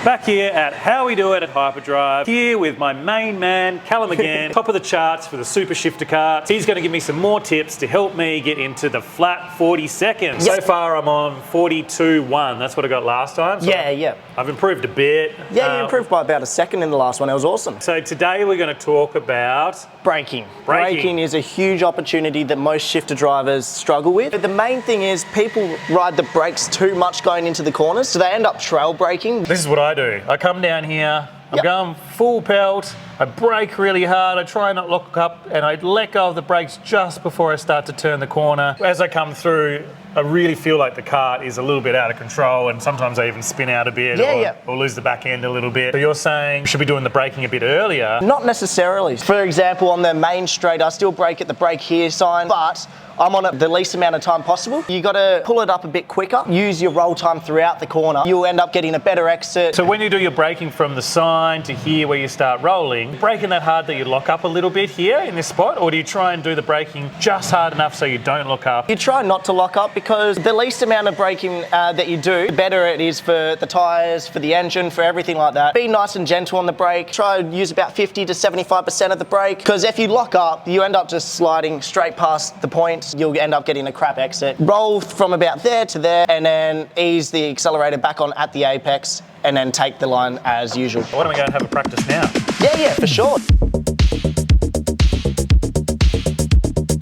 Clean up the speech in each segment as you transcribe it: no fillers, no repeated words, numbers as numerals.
Back here at How We Do It at Hyperdrive, here with my main man, Callum again, top of the charts for the Super Shifter Karts. He's going to give me some more tips to help me get into the flat 40 seconds. So far I'm on 42.1, that's what I got last time. So yeah. I've improved a bit. Yeah, you improved by about a second in the last one, that was awesome. So today we're going to talk about braking. Braking is a huge opportunity that most shifter drivers struggle with. But the main thing is people ride the brakes too much going into the corners, so they end up trail braking. This is what I do. I come down here, I'm going full pelt, I brake really hard, I try not lock up, and I let go of the brakes just before I start to turn the corner. As I come through, I really feel like the kart is a little bit out of control, and sometimes I even spin out a bit or lose the back end a little bit. So you're saying you should be doing the braking a bit earlier? Not necessarily. For example, on the main straight, I still brake at the brake here sign, but I'm on it the least amount of time possible. You got to pull it up a bit quicker, use your roll time throughout the corner. You'll end up getting a better exit. So when you do your braking from the sign to here where you start rolling, braking that hard that you lock up a little bit here in this spot, or do you try and do the braking just hard enough so you don't lock up? You try not to lock up, because the least amount of braking that you do, the better it is for the tyres, for the engine, for everything like that. Be nice and gentle on the brake. Try and use about 50 to 75% of the brake, because if you lock up, you end up just sliding straight past the point. You'll end up getting a crap exit. Roll from about there to there, and then ease the accelerator back on at the apex, and then take the line as usual. Why don't we go and have a practice now? Yeah, for sure.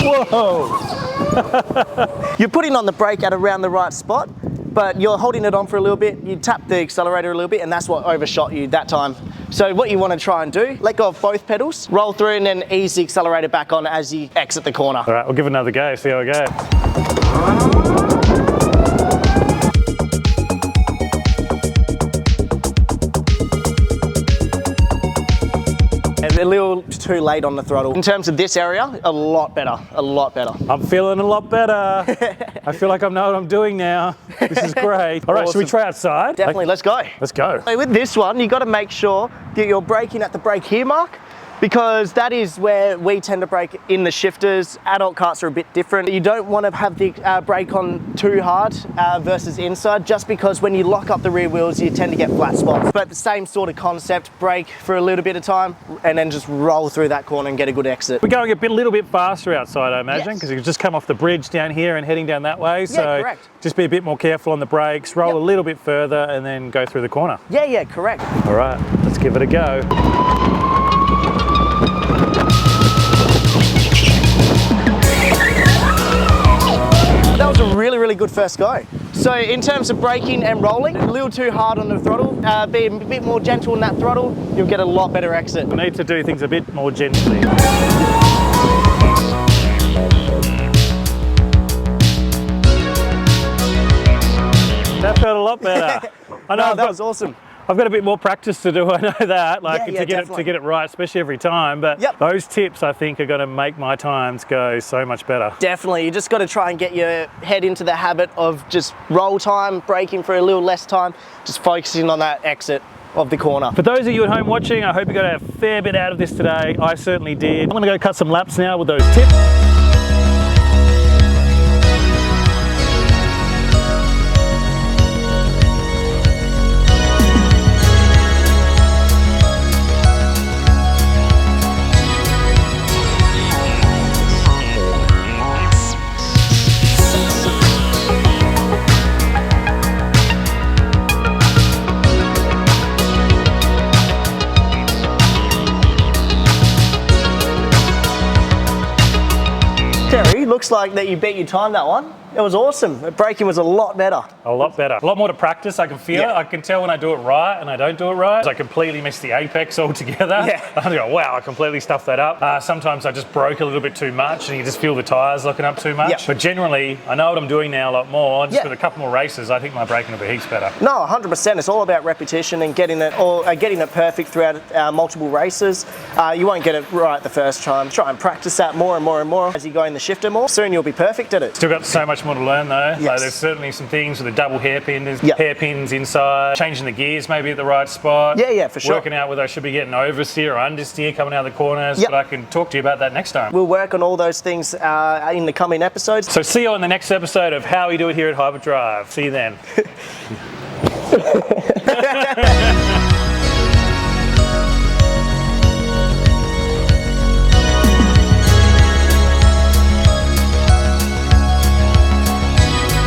Whoa! You're putting on the brake at around the right spot, but you're holding it on for a little bit. You tap the accelerator a little bit, and that's what overshot you that time. So what you want to try and do, let go of both pedals, roll through, and then ease the accelerator back on as you exit the corner. All right, we'll give it another go, see how it goes. A little too late on the throttle. In terms of this area, a lot better. I'm feeling a lot better. I feel like I know what I'm doing now. This is great. All right, should we try outside? Definitely, let's go. Let's go. So with this one, you got to make sure that you're braking at the brake here mark, because that is where we tend to brake in the shifters. Adult karts are a bit different. You don't want to have the brake on too hard versus inside, just because when you lock up the rear wheels, you tend to get flat spots. But the same sort of concept, brake for a little bit of time, and then just roll through that corner and get a good exit. We're going a little bit faster outside, I imagine, because you just come off the bridge down here and heading down that way. So correct. Just be a bit more careful on the brakes, roll a little bit further, and then go through the corner. Yeah, correct. All right, let's give it a go. That was a really good first go. So in terms of braking and rolling, a little too hard on the throttle, be a bit more gentle on that throttle, you'll get a lot better exit. We need to do things a bit more gently. That felt a lot better. I know that was awesome. I've got a bit more practice to do, I know that, to get it right, especially every time, but those tips I think are going to make my times go so much better. Definitely, you just got to try and get your head into the habit of just roll time, braking for a little less time, just focusing on that exit of the corner. For those of you at home watching, I hope you got a fair bit out of this today. I certainly did. I'm going to go cut some laps now with those tips. Looks like that you beat your time that one. It was awesome. The braking was a lot better. A lot better. A lot more to practice. I can feel it. I can tell when I do it right and I don't do it right. I completely miss the apex altogether. I go, wow, I completely stuffed that up. Sometimes I just broke a little bit too much and you just feel the tyres locking up too much. But generally, I know what I'm doing now a lot more. Just with a couple more races, I think my braking will be heaps better. No, 100%. It's all about repetition and getting it perfect throughout multiple races. You won't get it right the first time. Try and practice that more and more and more as you go in the shifter more. Soon you'll be perfect at it. Still got so much more to learn though. So there's certainly some things with the double hairpins inside, changing the gears maybe at the right spot. Yeah, for sure. Working out whether I should be getting oversteer or understeer coming out of the corners. But I can talk to you about that next time. We'll work on all those things in the coming episodes. So see you on the next episode of How We Do It here at Hyperdrive. See you then.